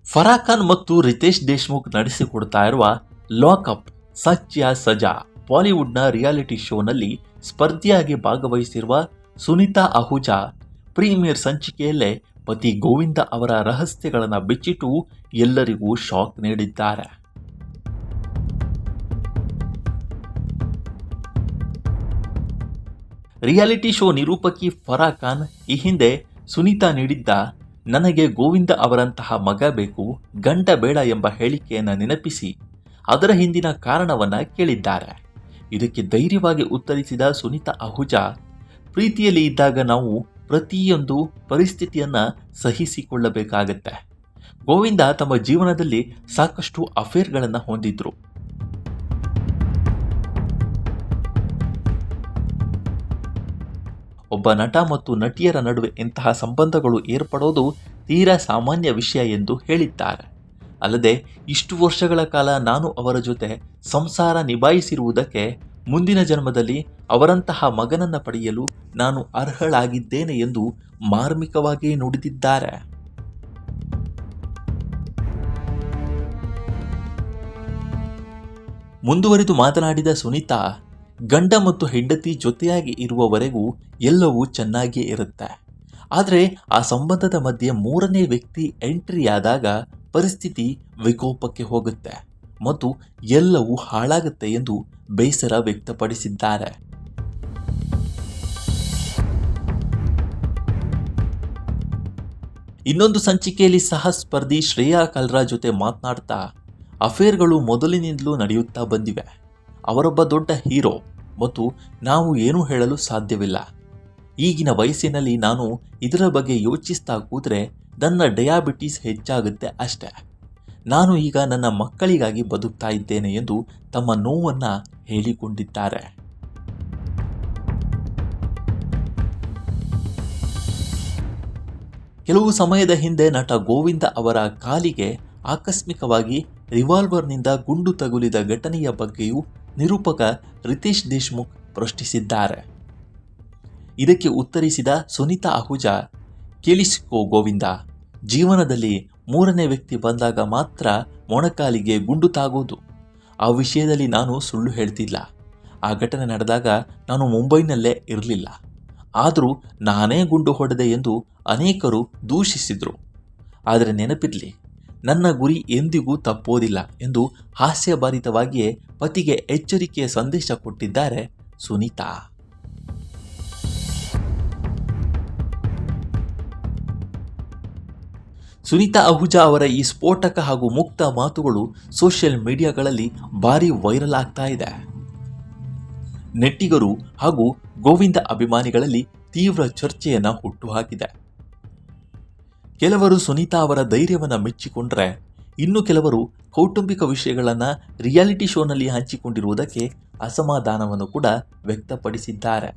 ಫರಾ ಖಾನ್ ಮತ್ತು ರಿತೇಶ್ ದೇಶ್ಮುಖ್ ನಡೆಸಿಕೊಡ್ತಾ ಇರುವ lockup such ಯಾ ಸಜಾ ಬಾಲಿವುಡ್ನ ರಿಯಾಲಿಟಿ ಶೋನಲ್ಲಿ ಸ್ಪರ್ಧಿಯಾಗಿ ಭಾಗವಹಿಸಿರುವ ಸುನಿತಾ ಅಹುಜಾ ಪ್ರೀಮಿಯರ್ ಸಂಚಿಕೆಯಲ್ಲೇ ಪತಿ ಗೋವಿಂದ ಅವರ ರಹಸ್ಯಗಳನ್ನು ಬಿಚ್ಚಿಟ್ಟು ಎಲ್ಲರಿಗೂ ಶಾಕ್ ನೀಡಿದ್ದಾರೆ. ರಿಯಾಲಿಟಿ ಶೋ ನಿರೂಪಕಿ ಫರಾ ಖಾನ್ ಈ ಹಿಂದೆ ಸುನಿತಾ ನೀಡಿದ್ದ ನನಗೆ ಗೋವಿಂದ ಅವರಂತಹ ಮಗ ಬೇಕು, ಗಂಡ ಬೇಡ ಎಂಬ ಹೇಳಿಕೆಯನ್ನು ನೆನಪಿಸಿ ಅದರ ಹಿಂದಿನ ಕಾರಣವನ್ನು ಕೇಳಿದ್ದಾರೆ. ಇದಕ್ಕೆ ಧೈರ್ಯವಾಗಿ ಉತ್ತರಿಸಿದ ಸುನಿತಾ ಅಹುಜಾ, ಪ್ರೀತಿಯಲ್ಲಿ ಇದ್ದಾಗ ನಾವು ಪ್ರತಿಯೊಂದು ಪರಿಸ್ಥಿತಿಯನ್ನು ಸಹಿಸಿಕೊಳ್ಳಬೇಕಾಗತ್ತೆ. ಗೋವಿಂದ ತಮ್ಮ ಜೀವನದಲ್ಲಿ ಸಾಕಷ್ಟು ಅಫೇರ್ಗಳನ್ನು ಹೊಂದಿದ್ರು. ಒಬ್ಬ ನಟ ಮತ್ತು ನಟಿಯರ ನಡುವೆ ಇಂತಹ ಸಂಬಂಧಗಳು ಏರ್ಪಡೋದು ತೀರಾ ಸಾಮಾನ್ಯ ವಿಷಯ ಎಂದು ಹೇಳಿದ್ದಾರೆ. ಅಲ್ಲದೆ ಇಷ್ಟು ವರ್ಷಗಳ ಕಾಲ ನಾನು ಅವರ ಜೊತೆ ಸಂಸಾರ ನಿಭಾಯಿಸಿರುವುದಕ್ಕೆ ಮುಂದಿನ ಜನ್ಮದಲ್ಲಿ ಅವರಂತಹ ಮಗನನ್ನು ಪಡೆಯಲು ನಾನು ಅರ್ಹಳಾಗಿದ್ದೇನೆ ಎಂದು ಮಾರ್ಮಿಕವಾಗಿ ನುಡಿದಿದ್ದಾರೆ. ಮುಂದುವರಿದು ಮಾತನಾಡಿದ ಸುನಿತಾ, ಗಂಡ ಮತ್ತು ಹೆಂಡತಿ ಜೊತೆಯಾಗಿ ಇರುವವರೆಗೂ ಎಲ್ಲವೂ ಚೆನ್ನಾಗಿಯೇ ಇರುತ್ತೆ. ಆದರೆ ಆ ಸಂಬಂಧದ ಮಧ್ಯೆ ಮೂರನೇ ವ್ಯಕ್ತಿ ಎಂಟ್ರಿಯಾದಾಗ ಪರಿಸ್ಥಿತಿ ವಿಕೋಪಕ್ಕೆ ಹೋಗುತ್ತೆ ಮತ್ತು ಎಲ್ಲವೂ ಹಾಳಾಗುತ್ತೆ ಎಂದು ಬೇಸರ ವ್ಯಕ್ತಪಡಿಸಿದ್ದಾರೆ. ಇನ್ನೊಂದು ಸಂಚಿಕೆಯಲ್ಲಿ ಸಹ ಸ್ಪರ್ಧಿ ಶ್ರೇಯಾ ಕಲ್ರಾ ಜೊತೆ ಮಾತನಾಡ್ತಾ, ಅಫೇರ್ಗಳು ಮೊದಲಿನಿಂದಲೂ ನಡೆಯುತ್ತಾ ಬಂದಿವೆ. ಅವರೊಬ್ಬ ದೊಡ್ಡ ಹೀರೋ ಮತ್ತು ನಾವು ಏನೂ ಹೇಳಲು ಸಾಧ್ಯವಿಲ್ಲ. ಈಗಿನ ವಯಸ್ಸಿನಲ್ಲಿ ನಾನು ಇದರ ಬಗ್ಗೆ ಯೋಚಿಸ್ತಾ ಕೂತ್ರೆ ನನ್ನ ಡಯಾಬಿಟಿಸ್ ಹೆಚ್ಚಾಗುತ್ತೆ ಅಷ್ಟೆ. ನಾನು ಈಗ ನನ್ನ ಮಕ್ಕಳಿಗಾಗಿ ಬದುಕ್ತಾ ಇದ್ದೇನೆ ಎಂದು ತಮ್ಮ ನೋವನ್ನು ಹೇಳಿಕೊಂಡಿದ್ದಾರೆ. ಕೆಲವು ಸಮಯದ ಹಿಂದೆ ನಟ ಗೋವಿಂದ ಅವರ ಕಾಲಿಗೆ ಆಕಸ್ಮಿಕವಾಗಿ ರಿವಾಲ್ವರ್ನಿಂದ ಗುಂಡು ತಗುಲಿದ ಘಟನೆಯ ಬಗ್ಗೆಯೂ ನಿರೂಪಕ ರಿತೇಶ್ ದೇಶ್ಮುಖ್ ಪ್ರಶ್ನಿಸಿದ್ದಾರೆ. ಇದಕ್ಕೆ ಉತ್ತರಿಸಿದ ಸುನಿತಾ ಅಹುಜಾ, ಕೇಳಿಸಿಕೋ ಗೋವಿಂದ, ಜೀವನದಲ್ಲಿ ಮೂರನೇ ವ್ಯಕ್ತಿ ಬಂದಾಗ ಮಾತ್ರ ಮೊಣಕಾಲಿಗೆ ಗುಂಡು ತಾಗೋದು. ಆ ವಿಷಯದಲ್ಲಿ ನಾನು ಸುಳ್ಳು ಹೇಳ್ತಿಲ್ಲ. ಆ ಘಟನೆ ನಡೆದಾಗ ನಾನು ಮುಂಬೈನಲ್ಲೇ ಇರಲಿಲ್ಲ. ಆದರೂ ನಾನೇ ಗುಂಡು ಹೊಡೆದೆ ಎಂದು ಅನೇಕರು ದೂಷಿಸಿದರು. ಆದರೆ ನೆನಪಿರಲಿ, ನನ್ನ ಗುರಿ ಎಂದಿಗೂ ತಪ್ಪೋದಿಲ್ಲ ಎಂದು ಹಾಸ್ಯಭರಿತವಾಗಿಯೇ ಪತಿಗೆ ಎಚ್ಚರಿಕೆಯ ಸಂದೇಶ ಕೊಟ್ಟಿದ್ದಾರೆ ಸುನಿತಾ. ಸುನಿತಾ ಅಹುಜಾ ಅವರ ಈ ಸ್ಫೋಟಕ ಹಾಗೂ ಮುಕ್ತ ಮಾತುಗಳು ಸೋಷಿಯಲ್ ಮೀಡಿಯಾಗಳಲ್ಲಿ ಭಾರಿ ವೈರಲ್ ಆಗ್ತಾ ಇದೆ. ನೆಟ್ಟಿಗರು ಹಾಗೂ ಗೋವಿಂದ ಅಭಿಮಾನಿಗಳಲ್ಲಿ ತೀವ್ರ ಚರ್ಚೆಯನ್ನು ಹುಟ್ಟುಹಾಕಿದೆ. ಕೆಲವರು ಸುನಿತಾ ಅವರ ಧೈರ್ಯವನ್ನು ಮೆಚ್ಚಿಕೊಂಡ್ರೆ, ಇನ್ನು ಕೆಲವರು ಕೌಟುಂಬಿಕ ವಿಷಯಗಳನ್ನು ರಿಯಾಲಿಟಿ ಶೋನಲ್ಲಿ ಹಂಚಿಕೊಂಡಿರುವುದಕ್ಕೆ ಅಸಮಾಧಾನವನ್ನು ಕೂಡ ವ್ಯಕ್ತಪಡಿಸಿದ್ದಾರೆ.